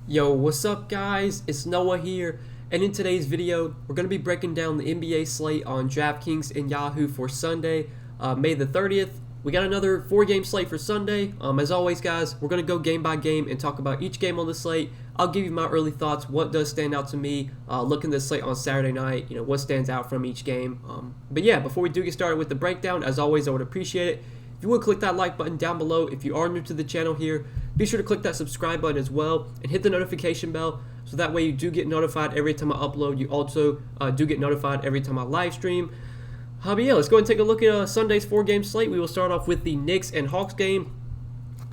Yo, what's up guys? It's Noah here, and in today's video, we're going to be breaking down the NBA slate on Draftkings and Yahoo for Sunday, May the 30th. We got another 4-game slate for Sunday. As always guys, we're going to go game by game and talk about each game on the slate. I'll give you my early thoughts, what does stand out to me, looking at the slate on Saturday night, what stands out from each game. But yeah, before we do get started with the breakdown, as always, I would appreciate it if you would click that like button down below. If you are new to the channel here, be sure to click that subscribe button as well and hit the notification bell so that way you do get notified every time I upload. You also do get notified every time I live stream. But yeah, let's go and take a look at Sunday's 4-game slate. We will start off with the Knicks and Hawks game.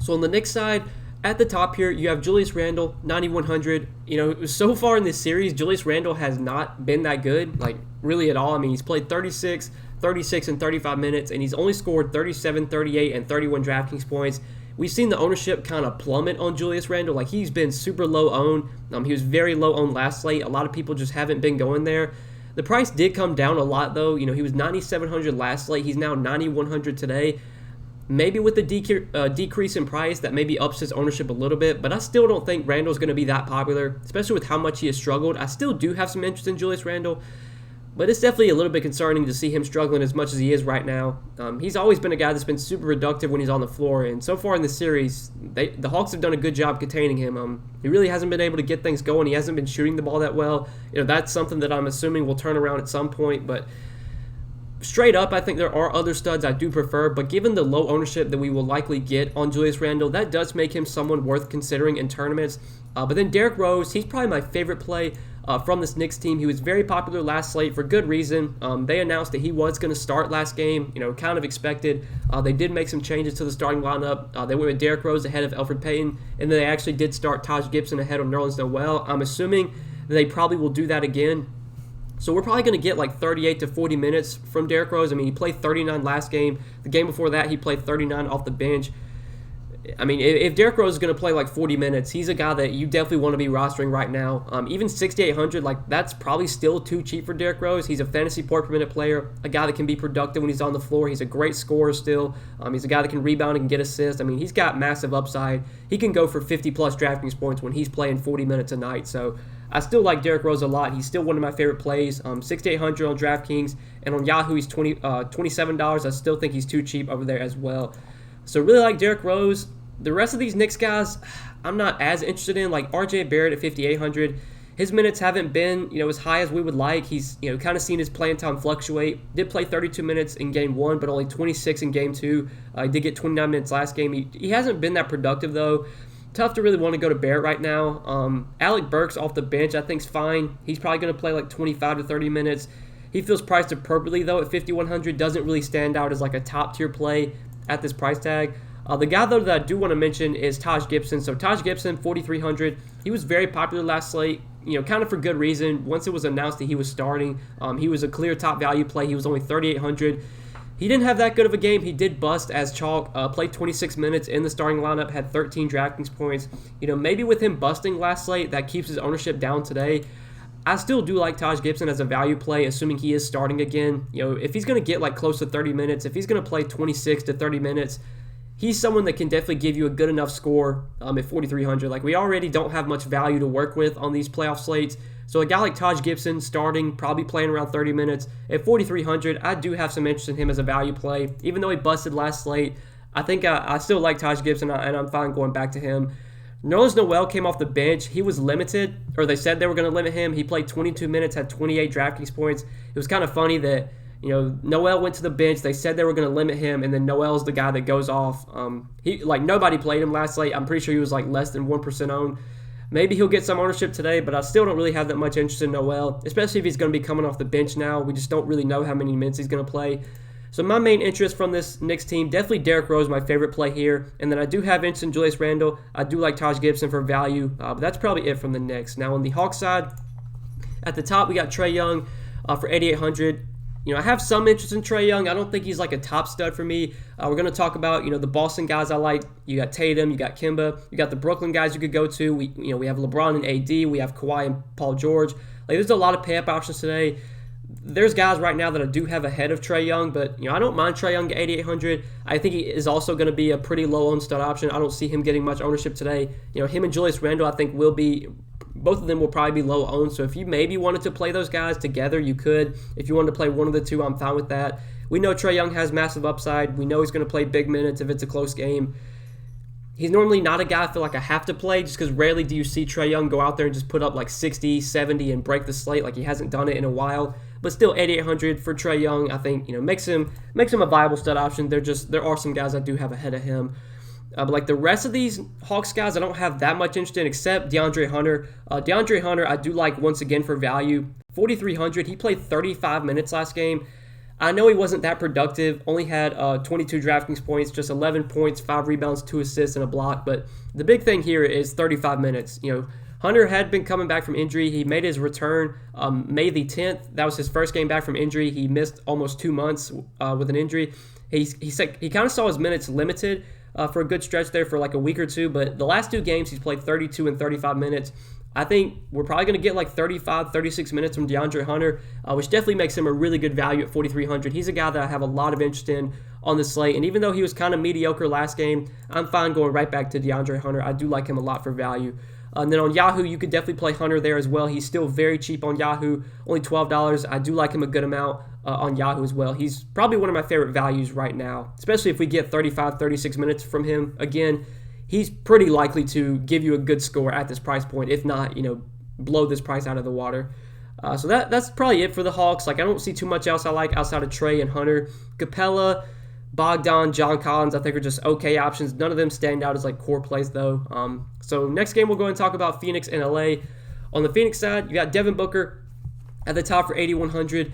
So on the Knicks side, at the top here, you have Julius Randle, 9,100. So far in this series, Julius Randle has not been that good, like really at all. I mean, he's played 36, and 35 minutes, and he's only scored 37, 38, and 31 DraftKings points. We've seen the ownership kind of plummet on Julius Randle. Like, he's been super low owned. He was very low owned last slate. A lot of people just haven't been going there. The price did come down a lot, though. He was 9,700 last slate. He's now 9,100 today. Maybe with the decrease in price, that maybe ups his ownership a little bit, but I still don't think Randle's going to be that popular, especially with how much he has struggled. I still do have some interest in Julius Randle, but it's definitely a little bit concerning to see him struggling as much as he is right now. He's always been a guy that's been super productive when he's on the floor, and so far in this series, the Hawks have done a good job containing him. He really hasn't been able to get things going. He hasn't been shooting the ball that well. That's something that I'm assuming will turn around at some point, but straight up, I think there are other studs I do prefer, but given the low ownership that we will likely get on Julius Randle, that does make him someone worth considering in tournaments. But then Derrick Rose, he's probably my favorite play from this Knicks team. He was very popular last slate for good reason. They announced that he was going to start last game, kind of expected. They did make some changes to the starting lineup. They went with Derrick Rose ahead of Elfrid Payton, and then they actually did start Taj Gibson ahead of Nerlens Noel. I'm assuming they probably will do that again. So we're probably going to get like 38 to 40 minutes from Derrick Rose. I mean, he played 39 last game. The game before that, he played 39 off the bench. I mean, if Derrick Rose is going to play like 40 minutes, he's a guy that you definitely want to be rostering right now. Even 6,800, like that's probably still too cheap for Derrick Rose. He's a fantasy point per minute player, a guy that can be productive when he's on the floor. He's a great scorer still. He's a guy that can rebound and get assists. I mean, he's got massive upside. He can go for 50-plus DraftKings points when he's playing 40 minutes a night. So I still like Derrick Rose a lot. He's still one of my favorite plays. 6,800 on DraftKings, and on Yahoo he's $27. I still think he's too cheap over there as well. So really like Derrick Rose. The rest of these Knicks guys, I'm not as interested in. Like RJ Barrett at 5,800. His minutes haven't been as high as we would like. He's kind of seen his playing time fluctuate. Did play 32 minutes in game 1, but only 26 in game 2. He did get 29 minutes last game. He hasn't been that productive though. Tough to really want to go to Barrett right now. Alec Burks off the bench I think's fine. He's probably going to play like 25 to 30 minutes. He feels priced appropriately though at 5,100. Doesn't really stand out as like a top tier play at this price tag. The guy though that I do want to mention is Taj Gibson. So Taj Gibson, 4,300. He was very popular last slate. Kind of for good reason. Once it was announced that he was starting, he was a clear top value play. He was only 3,800. He didn't have that good of a game. He did bust as chalk. Played 26 minutes in the starting lineup, had 13 DraftKings points. Maybe with him busting last slate, that keeps his ownership down today. I still do like Taj Gibson as a value play, assuming he is starting again. If he's going to get like close to 30 minutes, if he's going to play 26 to 30 minutes, he's someone that can definitely give you a good enough score at 4,300. Like, we already don't have much value to work with on these playoff slates. So a guy like Taj Gibson starting, probably playing around 30 minutes at 4,300, I do have some interest in him as a value play. Even though he busted last slate, I think I still like Taj Gibson, and I'm fine going back to him. Nerlens Noel came off the bench. He was limited, or they said they were going to limit him. He played 22 minutes, had 28 DraftKings points. It was kind of funny that Noel went to the bench. They said they were going to limit him, and then Noel's the guy that goes off. Nobody played him last slate. I'm pretty sure he was like less than 1% owned. Maybe he'll get some ownership today, but I still don't really have that much interest in Noel, especially if he's going to be coming off the bench now. We just don't really know how many minutes he's going to play. So my main interest from this Knicks team, definitely Derrick Rose, my favorite play here. And then I do have interest in Julius Randle. I do like Taj Gibson for value, but that's probably it from the Knicks. Now on the Hawks side, at the top we got Trae Young for 8,800. I have some interest in Trae Young. I don't think he's like a top stud for me. We're going to talk about, the Boston guys I like. You got Tatum, you got Kemba, you got the Brooklyn guys you could go to. We have LeBron and AD, we have Kawhi and Paul George. Like, there's a lot of pay-up options today. there's guys right now that I do have ahead of Trae Young, but I don't mind Trae Young at 8,800. I think he is also going to be a pretty low owned stud option. I don't see him getting much ownership today. Him and Julius Randle, I think both of them will probably be low owned. So if you maybe wanted to play those guys together, you could. If you wanted to play one of the two, I'm fine with that. We know Trae Young has massive upside. We know he's going to play big minutes if it's a close game. He's normally not a guy I feel like I have to play, just because rarely do you see Trae Young go out there and just put up like 60, 70 and break the slate. Like, he hasn't done it in a while. But still, 8,800 for Trae Young, I think, makes him a viable stud option. There are some guys I do have ahead of him. But like the rest of these Hawks guys, I don't have that much interest in except DeAndre Hunter. DeAndre Hunter, I do like once again for value. 4,300. He played 35 minutes last game. I know he wasn't that productive, only had 22 Draftkings points, just 11 points, 5 rebounds, 2 assists, and a block. But the big thing here is 35 minutes. Hunter had been coming back from injury. He made his return May the 10th. That was his first game back from injury. He missed almost 2 months with an injury. He kind of saw his minutes limited for a good stretch there for like a week or two. But the last 2 games, he's played 32 and 35 minutes. I think we're probably going to get like 35, 36 minutes from DeAndre Hunter, which definitely makes him a really good value at 4,300. He's a guy that I have a lot of interest in on the slate. And even though he was kind of mediocre last game, I'm fine going right back to DeAndre Hunter. I do like him a lot for value. And then on Yahoo, you could definitely play Hunter there as well. He's still very cheap on Yahoo, only $12. I do like him a good amount on Yahoo as well. He's probably one of my favorite values right now, especially if we get 35, 36 minutes from him. Again, he's pretty likely to give you a good score at this price point, if not, blow this price out of the water. So that's probably it for the Hawks. Like, I don't see too much else I like outside of Trae and Hunter. Capella, Bogdan, John Collins, I think are just okay options. None of them stand out as like core plays though. So next game we'll go and talk about Phoenix and LA. On the Phoenix side, you got Devin Booker at the top for 8,100.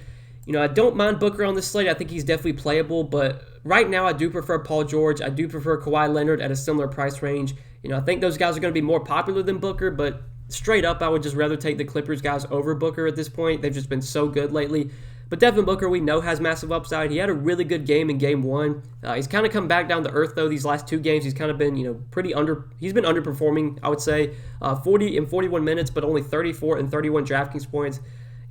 I don't mind Booker on this slate. I think he's definitely playable, but right now I do prefer Paul George. I do prefer Kawhi Leonard at a similar price range. I think those guys are going to be more popular than Booker, but straight up I would just rather take the Clippers guys over Booker at this point. They've just been so good lately. But Devin Booker, we know, has massive upside. He had a really good game in Game 1. He's kind of come back down to earth, though, these last 2 games. He's kind of been, he's been underperforming, I would say. 40 and 41 minutes, but only 34 and 31 DraftKings points.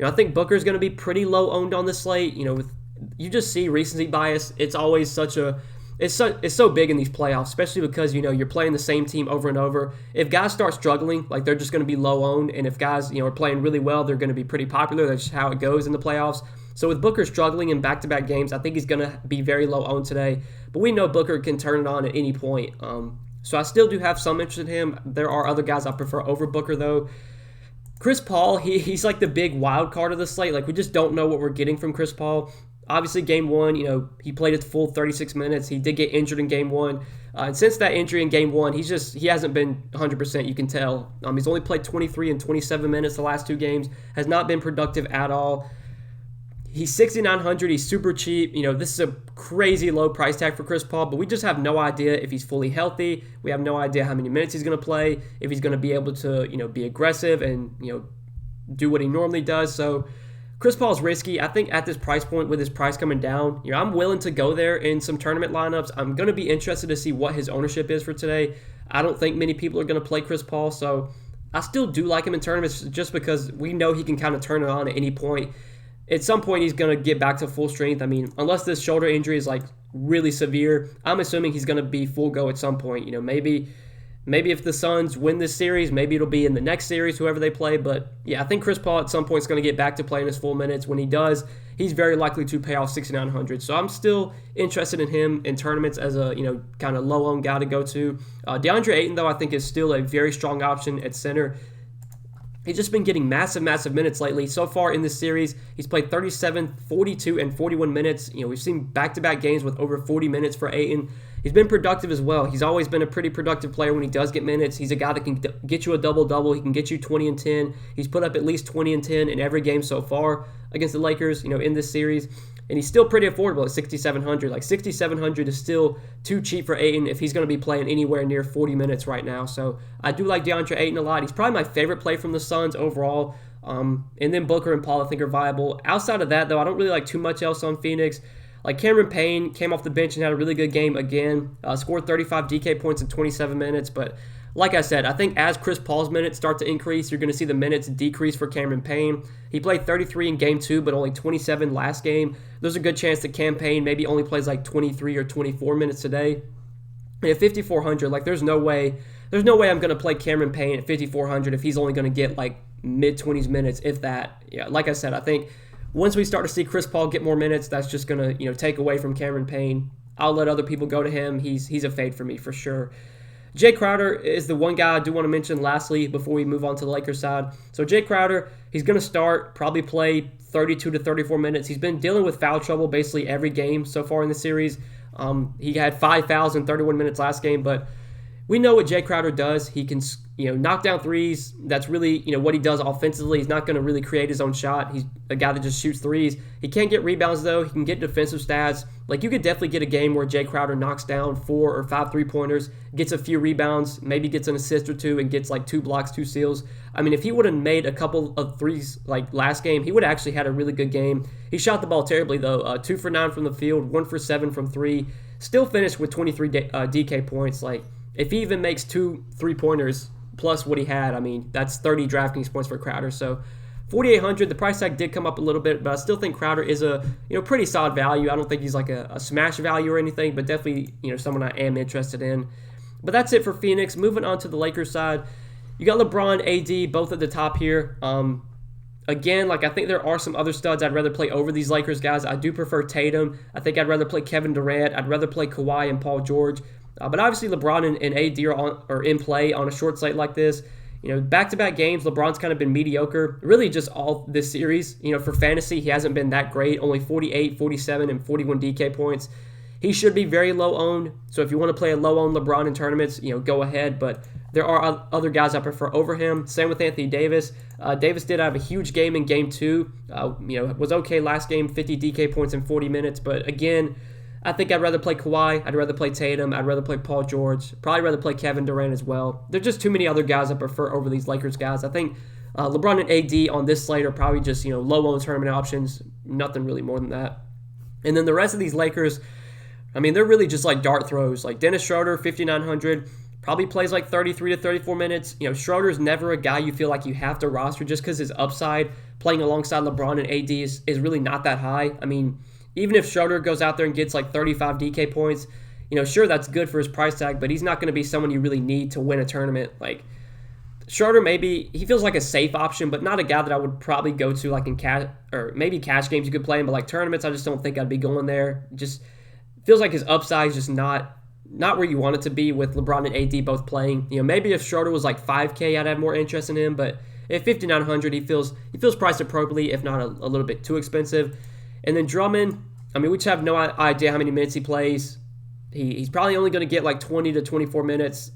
I think Booker's going to be pretty low owned on this slate. You just see recency bias. It's always it's so big in these playoffs, especially because, you're playing the same team over and over. If guys start struggling, like, they're just going to be low owned. And if guys, are playing really well, they're going to be pretty popular. That's just how it goes in the playoffs. So with Booker struggling in back-to-back games, I think he's going to be very low owned today. But we know Booker can turn it on at any point. So I still do have some interest in him. There are other guys I prefer over Booker, though. Chris Paul, he's like the big wild card of the slate. Like, we just don't know what we're getting from Chris Paul. Obviously, Game 1, he played his full 36 minutes. He did get injured in Game 1. And since that injury in Game 1, he hasn't been 100%, you can tell. He's only played 23 and 27 minutes the last 2 games. Has not been productive at all. He's 6,900. He's super cheap. This is a crazy low price tag for Chris Paul, but we just have no idea if he's fully healthy. We have no idea how many minutes he's going to play, if he's going to be able to, be aggressive and, do what he normally does. So Chris Paul's risky. I think at this price point, with his price coming down, I'm willing to go there in some tournament lineups. I'm going to be interested to see what his ownership is for today. I don't think many people are going to play Chris Paul, so I still do like him in tournaments just because we know he can kind of turn it on at any point. At some point, he's going to get back to full strength. I mean, unless this shoulder injury is like really severe, I'm assuming he's going to be full go at some point. Maybe if the Suns win this series, maybe it'll be in the next series, whoever they play. But yeah, I think Chris Paul at some point is going to get back to playing his full minutes. When he does, he's very likely to pay off 6,900. So I'm still interested in him in tournaments as a kind of low-owned guy to go to. DeAndre Ayton, though, I think is still a very strong option at center. He's just been getting massive minutes lately. So far in this series, he's played 37, 42, and 41 minutes. We've seen back-to-back games with over 40 minutes for Ayton. He's been productive as well. He's always been a pretty productive player when he does get minutes. He's a guy that can get you a double-double. He can get you 20 and 10. He's put up at least 20 and 10 in every game so far against the Lakers, in this series. And he's still pretty affordable at 6,700. Like, 6,700 is still too cheap for Ayton if he's going to be playing anywhere near 40 minutes right now. So I do like DeAndre Ayton a lot. He's probably my favorite play from the Suns overall. And then Booker and Paul I think are viable. Outside of that, though, I don't really like too much else on Phoenix. Like, Cameron Payne came off the bench and had a really good game again. Scored 35 DK points in 27 minutes, but like I said, I think as Chris Paul's minutes start to increase, you're going to see the minutes decrease for Cameron Payne. He played 33 in Game 2, but only 27 last game. There's a good chance that Cam Payne maybe only plays like 23 or 24 minutes today. And at 5,400, like there's no way I'm going to play Cameron Payne at 5,400 if he's only going to get like mid-20s minutes, if that. Yeah, like I said, I think once we start to see Chris Paul get more minutes, that's just going to take away from Cameron Payne. I'll let other people go to him. He's a fade for me for sure. Jay Crowder is the one guy I do want to mention lastly before we move on to the Lakers side. So Jay Crowder, he's going to start, probably play 32 to 34 minutes. He's been dealing with foul trouble basically every game so far in the series. He had 5 fouls in 31 minutes last game, but we know what Jay Crowder does. He can knock down threes. That's really what he does offensively. He's not going to really create his own shot. He's a guy that just shoots threes. He can't get rebounds though. He can get defensive stats. Like you could definitely get a game where Jay Crowder knocks down 4 or 5 3-pointers, gets a few rebounds, maybe gets an assist or 2, and gets like 2 blocks, 2 steals. I mean, if he would have made a couple of threes like last game, he would have actually had a really good game. He shot the ball terribly though. 2 for 9 from the field, 1 for 7 from 3. Still finished with 23 DK points. Like if he even makes 2 3-pointers plus what he had, I mean, that's 30 DraftKings points for Crowder. So 4,800, the price tag did come up a little bit, but I still think Crowder is a pretty solid value. I don't think he's like a smash value or anything, but definitely someone I am interested in. But that's it for Phoenix. Moving on to the Lakers side, you got LeBron, AD, both at the top here. Again, like I think there are some other studs I'd rather play over these Lakers guys. I do prefer Tatum. I think I'd rather play Kevin Durant. I'd rather play Kawhi and Paul George. But obviously LeBron and AD are in play on a short slate like this. Back-to-back games, LeBron's kind of been mediocre. Really just all this series. For fantasy, he hasn't been that great. Only 48, 47, and 41 DK points. He should be very low-owned. So if you want to play a low-owned LeBron in tournaments, go ahead. But there are other guys I prefer over him. Same with Anthony Davis. Davis did have a huge game in Game 2. Was okay last game, 50 DK points in 40 minutes. But again, I think I'd rather play Kawhi. I'd rather play Tatum. I'd rather play Paul George. Probably rather play Kevin Durant as well. There's just too many other guys I prefer over these Lakers guys. I think LeBron and AD on this slate are probably just low-owned tournament options. Nothing really more than that. And then the rest of these Lakers, I mean, they're really just like dart throws. Like Dennis Schroeder, 5,900, probably plays like 33 to 34 minutes. Schroeder's never a guy you feel like you have to roster just because his upside playing alongside LeBron and AD is really not that high. I mean, even if Schroeder goes out there and gets like 35 DK points, sure, that's good for his price tag, but he's not going to be someone you really need to win a tournament. Like Schroeder, maybe he feels like a safe option, but not a guy that I would probably go to like in cash or maybe cash games you could play him, but like tournaments, I just don't think I'd be going there. Just feels like his upside is just not where you want it to be with LeBron and AD both playing. Maybe if Schroeder was like 5K, I'd have more interest in him, but at 5,900, he feels priced appropriately, if not a little bit too expensive. And then Drummond, I mean, we just have no idea how many minutes he plays. He's probably only going to get like 20 to 24 minutes.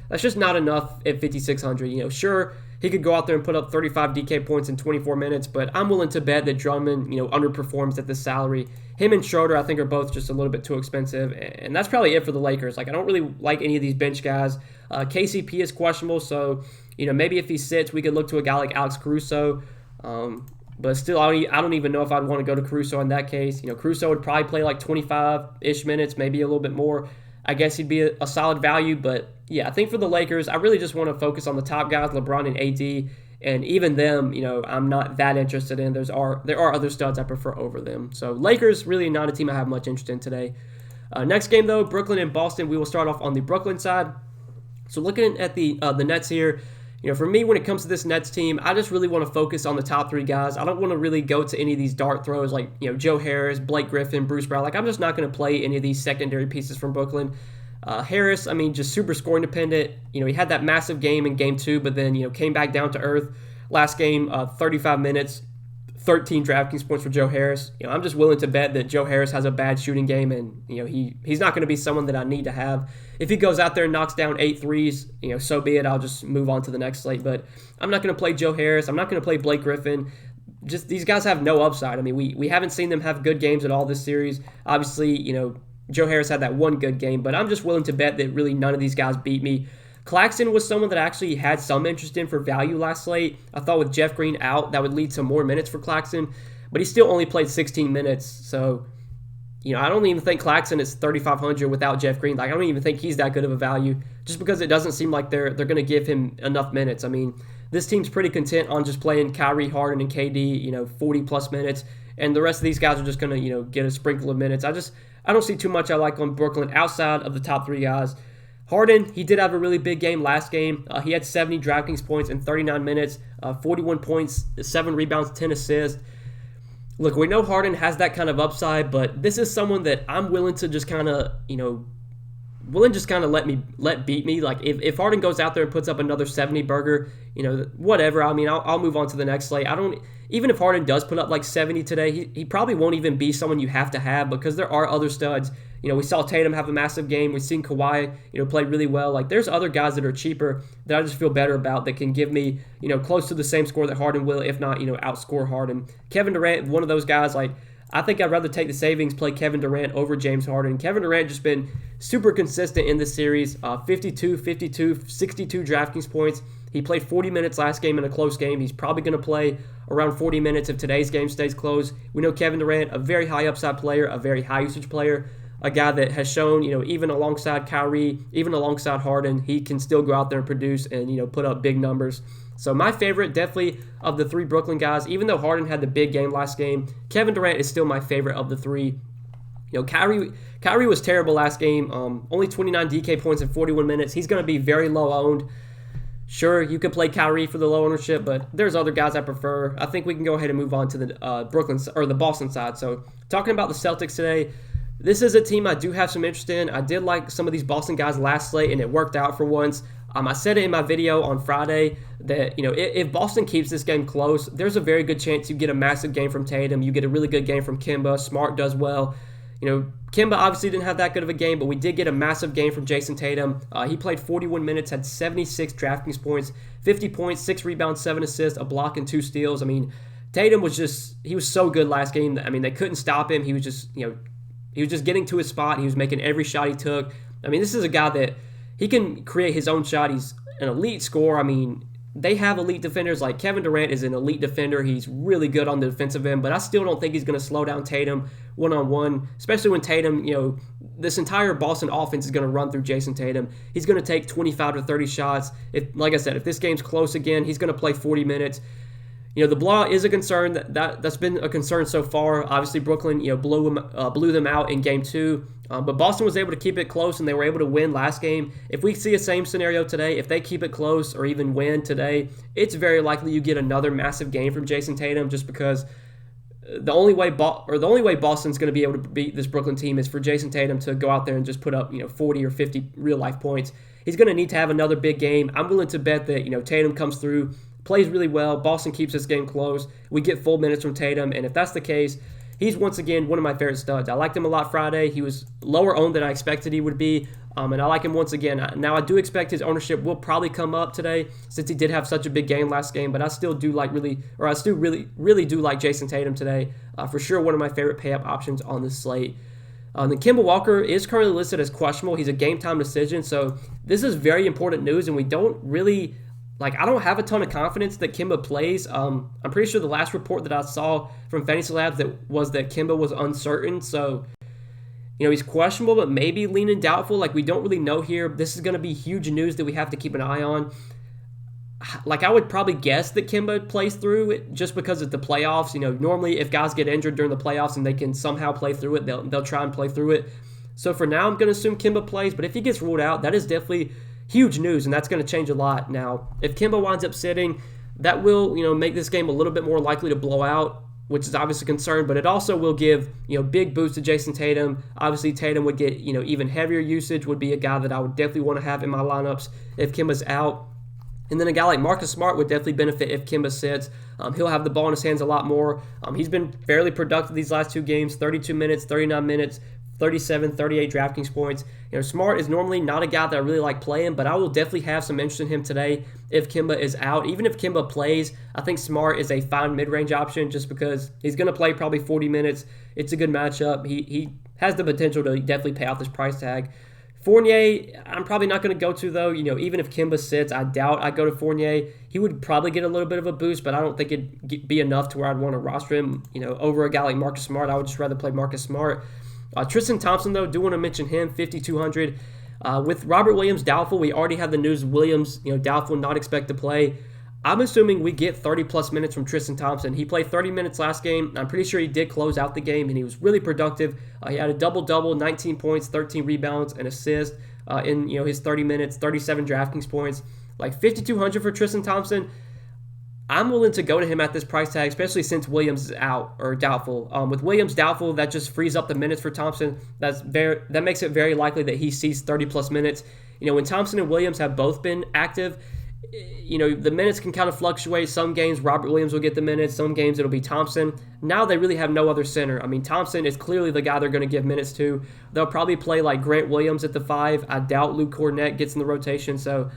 That's just not enough at 5,600. Sure, he could go out there and put up 35 DK points in 24 minutes, but I'm willing to bet that Drummond, underperforms at this salary. Him and Schroeder, I think, are both just a little bit too expensive, and that's probably it for the Lakers. Like, I don't really like any of these bench guys. KCP is questionable, so maybe if he sits, we could look to a guy like Alex Caruso. But still, I don't even know if I'd want to go to Caruso in that case. Caruso would probably play like 25-ish minutes, maybe a little bit more. I guess he'd be a solid value. But, yeah, I think for the Lakers, I really just want to focus on the top guys, LeBron and AD. And even them, I'm not that interested in. There are other studs I prefer over them. So Lakers, really not a team I have much interest in today. Next game, though, Brooklyn and Boston. We will start off on the Brooklyn side. So looking at the Nets here, for me, when it comes to this Nets team, I just really want to focus on the top 3 guys. I don't want to really go to any of these dart throws like, Joe Harris, Blake Griffin, Bruce Brown. Like, I'm just not going to play any of these secondary pieces from Brooklyn. Harris, I mean, just super scoring dependent. He had that massive game in Game 2, but then, came back down to earth. Last game, 35 minutes, 13 DraftKings points for Joe Harris. I'm just willing to bet that Joe Harris has a bad shooting game, and he's not going to be someone that I need to have. If he goes out there and knocks down 8 threes, so be it. I'll just move on to the next slate. But I'm not going to play Joe Harris. I'm not going to play Blake Griffin. Just these guys have no upside. I mean, we haven't seen them have good games at all this series. Obviously, Joe Harris had that one good game, but I'm just willing to bet that really none of these guys beat me. Claxton was someone that I actually had some interest in for value last slate. I thought with Jeff Green out, that would lead to more minutes for Claxton, but he still only played 16 minutes. So, I don't even think Claxton is 3,500 without Jeff Green. Like, I don't even think he's that good of a value, just because it doesn't seem like they're going to give him enough minutes. I mean, this team's pretty content on just playing Kyrie, Harden, and KD, 40 plus minutes, and the rest of these guys are just going to, get a sprinkle of minutes. I don't see too much I like on Brooklyn outside of the top three guys. Harden, he did have a really big game last game. He had 70 Draftkings points in 39 minutes, 41 points, 7 rebounds, 10 assists. Look, we know Harden has that kind of upside, but this is someone that I'm willing to just kind of, let beat me. Like, if Harden goes out there and puts up another 70 burger, whatever. I mean, I'll move on to the next slate. Even if Harden does put up like 70 today, he probably won't even be someone you have to have, because there are other studs. We saw Tatum have a massive game. We've seen Kawhi, play really well. Like, there's other guys that are cheaper that I just feel better about that can give me, close to the same score that Harden will, if not, outscore Harden. Kevin Durant, one of those guys, like, I think I'd rather take the savings, play Kevin Durant over James Harden. Kevin Durant just been super consistent in this series, 52, 52, 62 DraftKings points. He played 40 minutes last game in a close game. He's probably going to play around 40 minutes if today's game stays close. We know Kevin Durant, a very high upside player, a very high usage player, a guy that has shown, even alongside Kyrie, even alongside Harden, he can still go out there and produce and, put up big numbers. So my favorite, definitely, of the three Brooklyn guys, even though Harden had the big game last game, Kevin Durant is still my favorite of the three. Kyrie was terrible last game. Only 29 DK points in 41 minutes. He's going to be very low owned. Sure, you could play Kyrie for the low ownership, but there's other guys I prefer. I think we can go ahead and move on to the Boston side. So talking about the Celtics today, this is a team I do have some interest in. I did like some of these Boston guys last slate, and it worked out for once. I said it in my video on Friday that, if Boston keeps this game close, there's a very good chance you get a massive game from Tatum. You get a really good game from Kemba. Smart does well. Kemba obviously didn't have that good of a game, but we did get a massive game from Jason Tatum. He played 41 minutes, had 76 DraftKings points, 50 points, 6 rebounds, 7 assists, a block, and 2 steals. I mean, Tatum was he was so good last game. I mean, they couldn't stop him. He was just, he was just getting to his spot. He was making every shot he took. I mean, this is a guy that he can create his own shot. He's an elite scorer. I mean, they have elite defenders. Like, Kevin Durant is an elite defender. He's really good on the defensive end, but I still don't think he's going to slow down Tatum one-on-one, especially when Tatum, this entire Boston offense is going to run through Jason Tatum. He's going to take 25 to 30 shots. Like I said, if this game's close again, he's going to play 40 minutes. The blowout is a concern. That's been a concern so far. Obviously, Brooklyn, blew them out in Game 2. But Boston was able to keep it close, and they were able to win last game. If we see a same scenario today, if they keep it close or even win today, it's very likely you get another massive game from Jason Tatum, just because the only way Boston's going to be able to beat this Brooklyn team is for Jason Tatum to go out there and just put up 40 or 50 real-life points. He's going to need to have another big game. I'm willing to bet that Tatum comes through, plays really well, Boston keeps this game close, we get full minutes from Tatum, and if that's the case, he's once again one of my favorite studs. I liked him a lot Friday. He was lower owned than I expected he would be, and I like him once again. Now, I do expect his ownership will probably come up today since he did have such a big game last game, but I still really do like Jason Tatum today. For sure, one of my favorite pay-up options on this slate. Then Kemba Walker is currently listed as questionable. He's a game-time decision, so this is very important news, and we don't really... I don't have a ton of confidence that Kemba plays. I'm pretty sure the last report that I saw from Fantasy Labs was that Kemba was uncertain. So, he's questionable, but maybe leaning doubtful. We don't really know here. This is going to be huge news that we have to keep an eye on. I would probably guess that Kemba plays through it just because it's the playoffs. Normally if guys get injured during the playoffs and they can somehow play through it, they'll try and play through it. So for now, I'm going to assume Kemba plays. But if he gets ruled out, that is definitely huge news, and that's going to change a lot. Now, if Kemba winds up sitting, that will, make this game a little bit more likely to blow out, which is obviously a concern, but it also will give, big boost to Jason Tatum. Obviously, Tatum would get, even heavier usage, would be a guy that I would definitely want to have in my lineups if Kemba's out. And then a guy like Marcus Smart would definitely benefit if Kemba sits. He'll have the ball in his hands a lot more. He's been fairly productive these last 2 games, 32 minutes, 39 minutes, 37, 38 DraftKings points. Smart is normally not a guy that I really like playing, but I will definitely have some interest in him today if Kemba is out. Even if Kemba plays, I think Smart is a fine mid-range option just because he's going to play probably 40 minutes. It's a good matchup. He has the potential to definitely pay out this price tag. Fournier, I'm probably not going to go to, though. Even if Kemba sits, I doubt I'd go to Fournier. He would probably get a little bit of a boost, but I don't think it'd be enough to where I'd want to roster him, over a guy like Marcus Smart. I would just rather play Marcus Smart. Tristan Thompson, though, do want to mention him, 5,200. With Robert Williams doubtful, we already have the news Williams, doubtful, not expect to play. I'm assuming we get 30-plus minutes from Tristan Thompson. He played 30 minutes last game. I'm pretty sure he did close out the game, and he was really productive. He had a double-double, 19 points, 13 rebounds, and assists in his 30 minutes, 37 DraftKings points. Like 5,200 for Tristan Thompson. I'm willing to go to him at this price tag, especially since Williams is out or doubtful. With Williams doubtful, that just frees up the minutes for Thompson. That makes it very likely that he sees 30-plus minutes. When Thompson and Williams have both been active, the minutes can kind of fluctuate. Some games Robert Williams will get the minutes. Some games it'll be Thompson. Now they really have no other center. I mean, Thompson is clearly the guy they're going to give minutes to. They'll probably play like Grant Williams at the 5. I doubt Luke Cornett gets in the rotation. So,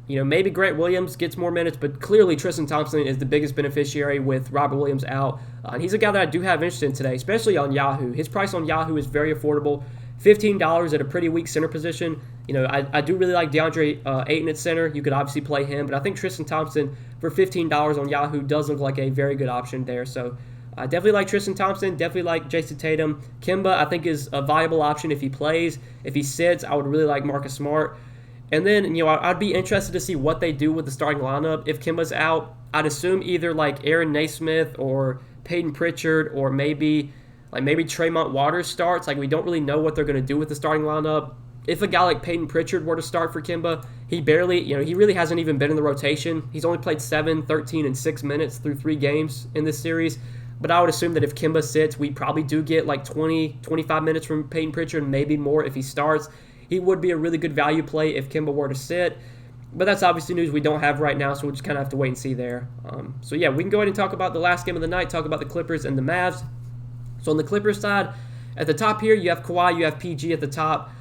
maybe Grant Williams gets more minutes, but clearly Tristan Thompson is the biggest beneficiary with Robert Williams out. And he's a guy that I do have interest in today, especially on Yahoo. His price on Yahoo is very affordable. $15 at a pretty weak center position. I do really like DeAndre Ayton at center. You could obviously play him, but I think Tristan Thompson for $15 on Yahoo does look like a very good option there. So I definitely like Tristan Thompson, definitely like Jason Tatum. Kemba, I think, is a viable option if he plays. If he sits, I would really like Marcus Smart. And then, I'd be interested to see what they do with the starting lineup. If Kemba's out, I'd assume either like Aaron Naismith or Peyton Pritchard or maybe Tremont Waters starts. Like, we don't really know what they're going to do with the starting lineup. If a guy like Peyton Pritchard were to start for Kemba, he really hasn't even been in the rotation. He's only played 7, 13, and 6 minutes through 3 games in this series. But I would assume that if Kemba sits, we probably do get like 20, 25 minutes from Peyton Pritchard, maybe more if he starts. He would be a really good value play if Kemba were to sit. But that's obviously news we don't have right now, so we'll just kind of have to wait and see there. So yeah, we can go ahead and talk about the last game of the night, talk about the Clippers and the Mavs. So on the Clippers side, at the top here, you have Kawhi, you have PG at the top.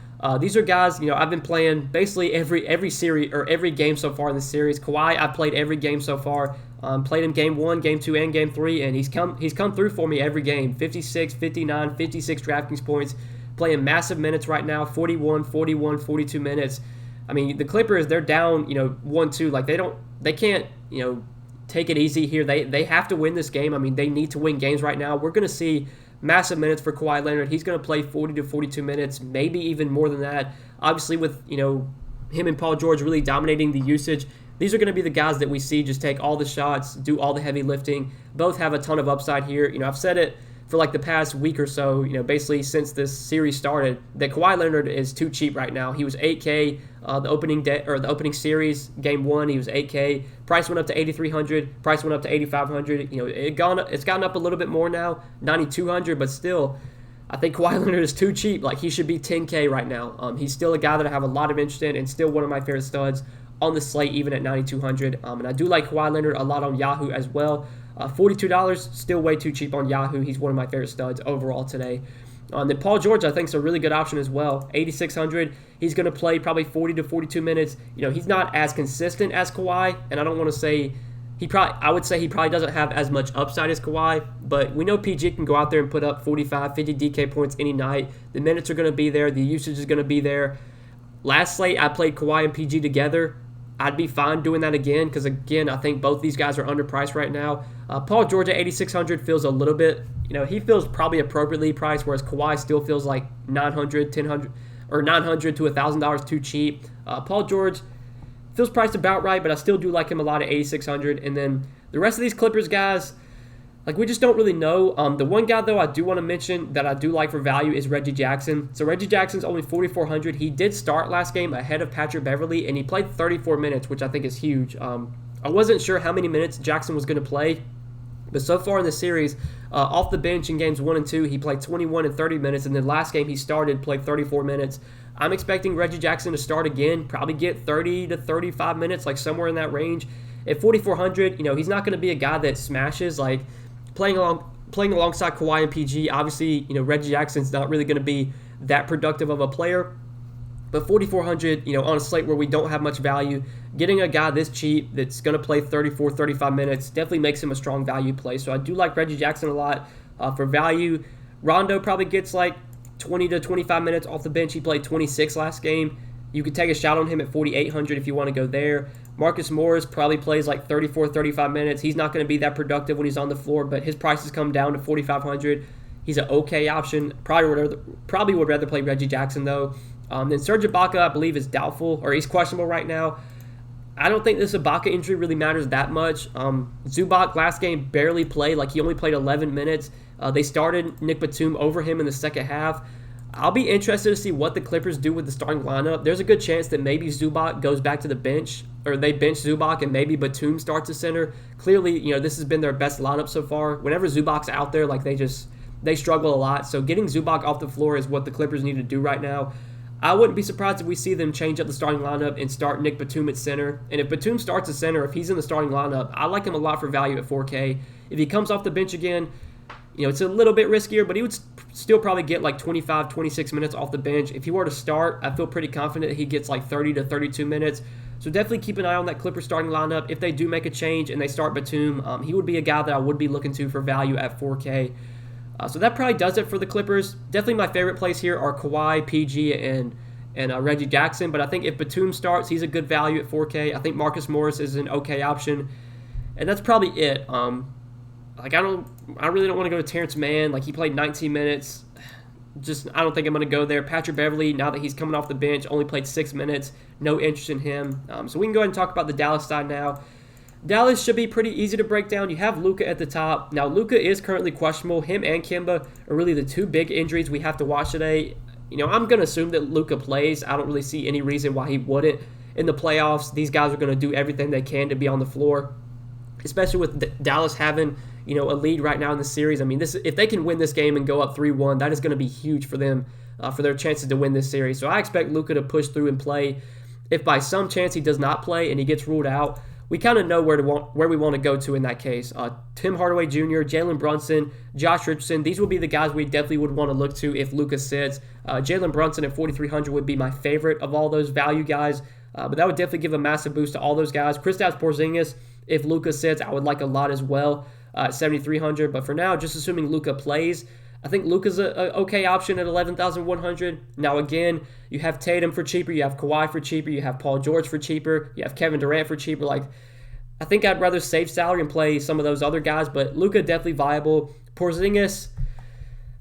These are guys, I've been playing basically every series or every game so far in the series. Kawhi, I've played every game so far. Played him game 1, game 2, and game 3, and he's come through for me every game. 56, 59, 56 DraftKings points. Playing massive minutes right now, 41, 41, 42 minutes. I mean, the Clippers, they're down, 1-2. Like, they can't, take it easy here. They have to win this game. I mean, they need to win games right now. We're going to see massive minutes for Kawhi Leonard. He's going to play 40 to 42 minutes, maybe even more than that. Obviously, with, him and Paul George really dominating the usage, these are going to be the guys that we see just take all the shots, do all the heavy lifting. Both have a ton of upside here. I've said it for like the past week or so, basically since this series started, that Kawhi Leonard is too cheap right now. He was $8K the opening series, game 1, he was $8K. Price went up to $8,300. Price went up to $8,500. It's gotten up a little bit more now, $9,200, but still, I think Kawhi Leonard is too cheap. Like, he should be $10K right now. He's still a guy that I have a lot of interest in and still one of my favorite studs on the slate, even at $9,200. And I do like Kawhi Leonard a lot on Yahoo as well. $42, still way too cheap on Yahoo. He's one of my favorite studs overall today. Then Paul George, I think, is a really good option as well. $8,600. He's going to play probably 40 to 42 minutes. He's not as consistent as Kawhi, and I don't want to say I would say he probably doesn't have as much upside as Kawhi, but we know PG can go out there and put up 45, 50 DK points any night. The minutes are going to be there. The usage is going to be there. Last slate, I played Kawhi and PG together. I'd be fine doing that again because, again, I think both these guys are underpriced right now. Paul George at $8,600 feels a little bit, he feels probably appropriately priced, whereas Kawhi still feels like $900 to $1,000 too cheap. Paul George feels priced about right, but I still do like him a lot at $8,600. And then the rest of these Clippers guys, like, we just don't really know. The one guy, though, I do want to mention that I do like for value is Reggie Jackson. So Reggie Jackson's only $4,400. He did start last game ahead of Patrick Beverley, and he played 34 minutes, which I think is huge. I wasn't sure how many minutes Jackson was going to play, but so far in the series, off the bench in games 1 and 2, he played 21 and 30 minutes, and then last game he started, played 34 minutes. I'm expecting Reggie Jackson to start again, probably get 30 to 35 minutes, like somewhere in that range. At $4,400, he's not going to be a guy that smashes, like, playing alongside Kawhi and PG. Obviously, Reggie Jackson's not really going to be that productive of a player. But $4,400, on a slate where we don't have much value, getting a guy this cheap that's going to play 34, 35 minutes definitely makes him a strong value play. So I do like Reggie Jackson a lot for value. Rondo probably gets like 20 to 25 minutes off the bench. He played 26 last game. You could take a shot on him at $4,800 if you want to go there. Marcus Morris probably plays like 34, 35 minutes. He's not going to be that productive when he's on the floor, but his price has come down to $4,500. He's an okay option. Probably would rather play Reggie Jackson though. Then Serge Ibaka, I believe, is doubtful, or he's questionable right now. I don't think this Ibaka injury really matters that much. Zubac last game barely played, like he only played 11 minutes. They started Nick Batum over him in the second half. I'll be interested to see what the Clippers do with the starting lineup. There's a good chance that maybe Zubac goes back to the bench, or they bench Zubac and maybe Batum starts at center. Clearly, this has been their best lineup so far. Whenever Zubac's out there, like they struggle a lot. So getting Zubac off the floor is what the Clippers need to do right now. I wouldn't be surprised if we see them change up the starting lineup and start Nick Batum at center. And if Batum starts at center, if he's in the starting lineup, I like him a lot for value at 4K. If he comes off the bench again, it's a little bit riskier, but he would still probably get like 25, 26 minutes off the bench. If he were to start, I feel pretty confident he gets like 30 to 32 minutes. So definitely keep an eye on that Clippers starting lineup. If they do make a change and they start Batum, he would be a guy that I would be looking to for value at 4K. So that probably does it for the Clippers. Definitely my favorite plays here are Kawhi, PG, and Reggie Jackson. But I think if Batum starts, he's a good value at 4K. I think Marcus Morris is an okay option. And that's probably it. I really don't want to go to Terrence Mann. Like, he played 19 minutes. I don't think I'm going to go there. Patrick Beverley, now that he's coming off the bench, only played 6 minutes. No interest in him. So we can go ahead and talk about the Dallas side now. Dallas should be pretty easy to break down. You have Luka at the top. Now, Luka is currently questionable. Him and Kemba are really the two big injuries we have to watch today. I'm going to assume that Luka plays. I don't really see any reason why he wouldn't. In the playoffs, these guys are going to do everything they can to be on the floor, especially with Dallas having a lead right now in the series. I mean, if they can win this game and go up 3-1, that is going to be huge for them, for their chances to win this series. So I expect Luka to push through and play. If by some chance he does not play and he gets ruled out, we kind of know where we want to go to in that case. Tim Hardaway Jr., Jalen Brunson, Josh Richardson, these would be the guys we definitely would want to look to if Luka sits. Jalen Brunson at 4,300 would be my favorite of all those value guys, but that would definitely give a massive boost to all those guys. Kristaps Porzingis, if Luka sits, I would like a lot as well at 7,300. But for now, just assuming Luka plays, I think Luka's an okay option at 11,100. Now, again, you have Tatum for cheaper, you have Kawhi for cheaper, you have Paul George for cheaper, you have Kevin Durant for cheaper. I think I'd rather save salary and play some of those other guys, but Luka definitely viable. Porzingis,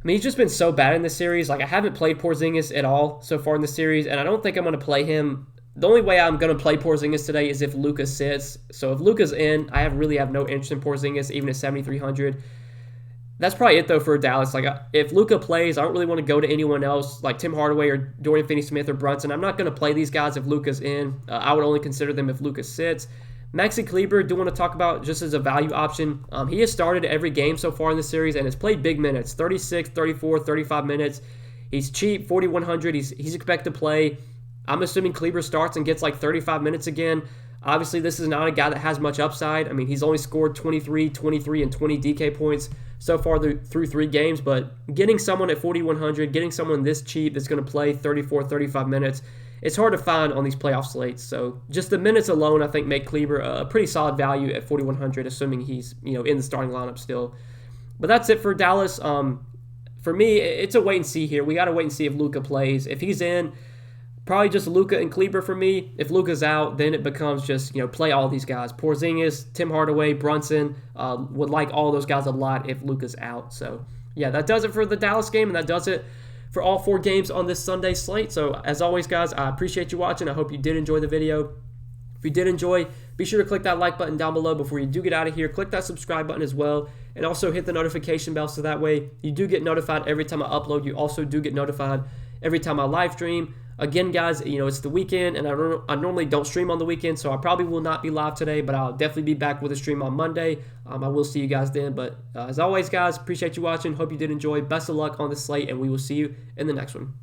he's just been so bad in this series. I haven't played Porzingis at all so far in the series, and I don't think I'm going to play him. The only way I'm going to play Porzingis today is if Luka sits. So if Luka's in, I really have no interest in Porzingis, even at 7,300. That's probably it, though, for Dallas. If Luka plays, I don't really want to go to anyone else, like Tim Hardaway or Dorian Finney-Smith or Brunson. I'm not going to play these guys if Luka's in. I would only consider them if Luka sits. Maxi Kleber, do want to talk about just as a value option. He has started every game so far in the series and has played big minutes, 36, 34, 35 minutes. He's cheap, 4,100. He's expected to play. I'm assuming Kleber starts and gets 35 minutes again. Obviously, this is not a guy that has much upside. He's only scored 23, 23, and 20 DK points so far through 3 games, but getting someone at 4,100, getting someone this cheap that's going to play 34, 35 minutes, it's hard to find on these playoff slates. So just the minutes alone, I think, make Kleber a pretty solid value at 4,100, assuming he's in the starting lineup still. But that's it for Dallas. For me, it's a wait and see here. We got to wait and see if Luka plays. If he's in, probably just Luka and Kleber for me. If Luka's out, then it becomes just, play all these guys. Porzingis, Tim Hardaway, Brunson, would like all those guys a lot if Luka's out. So, yeah, that does it for the Dallas game, and that does it for all 4 games on this Sunday slate. So, as always, guys, I appreciate you watching. I hope you did enjoy the video. If you did enjoy, be sure to click that like button down below before you do get out of here. Click that subscribe button as well, and also hit the notification bell so that way you do get notified every time I upload. You also do get notified every time I live stream. Again, guys, it's the weekend, and I normally don't stream on the weekend, so I probably will not be live today, but I'll definitely be back with a stream on Monday. I will see you guys then, but as always, guys, appreciate you watching. Hope you did enjoy. Best of luck on the slate, and we will see you in the next one.